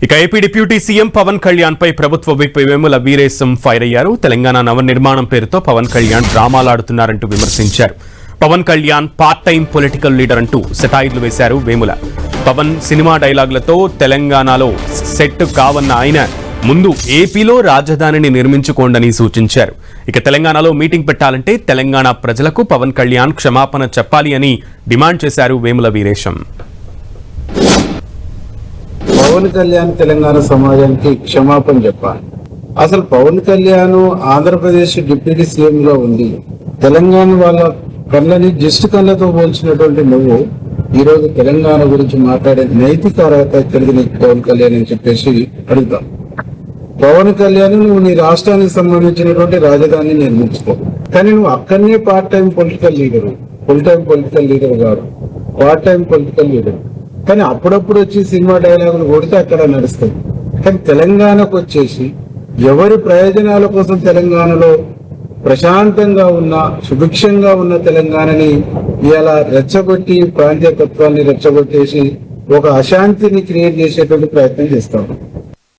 ఇక AP deputy CM Pawan Kalyan పై ప్రభుత్వ విప్ వేముల వీరేశం ఫైర్ అయ్యారు. తెలంగాణ నవనిర్మాణం పేరుతో పవన్ కళ్యాణ్ డ్రామాలాడుతున్నారంటూ విమర్శించారు. Pawan Kalyan part time political leader అంటూ సెటైర్లు వేశారు వేముల. పవన్ సినిమా డైలాగులతో తెలంగాణలో సెట్ కావన్న ఆయన ముందు ఏపీలో రాజధానిని నిర్మించుకోండని సూచించారు. ఇక తెలంగాణలో మీటింగ్ పెట్టాలంటే తెలంగాణ ప్రజలకు పవన్ కళ్యాణ్ క్షమాపణ చెప్పాలి అని డిమాండ్ చేశారు వేముల వీరేశం. పవన్ కళ్యాణ్ తెలంగాణ సమాజానికి క్షమాపణ చెప్పాలి. అసలు పవన్ కళ్యాణ్ ఆంధ్రప్రదేశ్ డిప్యూటీ సీఎం లో ఉంది. తెలంగాణ వాళ్ళ కళ్ళని జస్ట్ కళ్ళతో పోల్చినటువంటి నువ్వు ఈ రోజు తెలంగాణ గురించి మాట్లాడే నైతిక అర్హత ఎక్కడికి నీకు పవన్ కళ్యాణ్ అని చెప్పేసి అడుగుతాం. పవన్ కళ్యాణ్ నువ్వు నీ రాష్ట్రానికి సంబంధించినటువంటి రాజధానిని నిర్మించుకో, కానీ నువ్వు అక్కడనే part time political leader. Full time political leader కాదు, పార్ట్ టైం పొలిటికల్ లీడర్. కానీ అప్పుడప్పుడు వచ్చి సినిమా డైలాగులు కొడితే అక్కడ నడుస్తుంది. కానీ తెలంగాణకు వచ్చేసి ఎవరి ప్రయోజనాల కోసం తెలంగాణలో ప్రశాంతంగా ఉన్న సుభిక్షంగా ఉన్న తెలంగాణని ఇలా రెచ్చగొట్టి ప్రాంతీయతత్వాన్ని రెచ్చగొట్టేసి ఒక అశాంతిని క్రియేట్ చేసేటువంటి ప్రయత్నం చేస్తాం.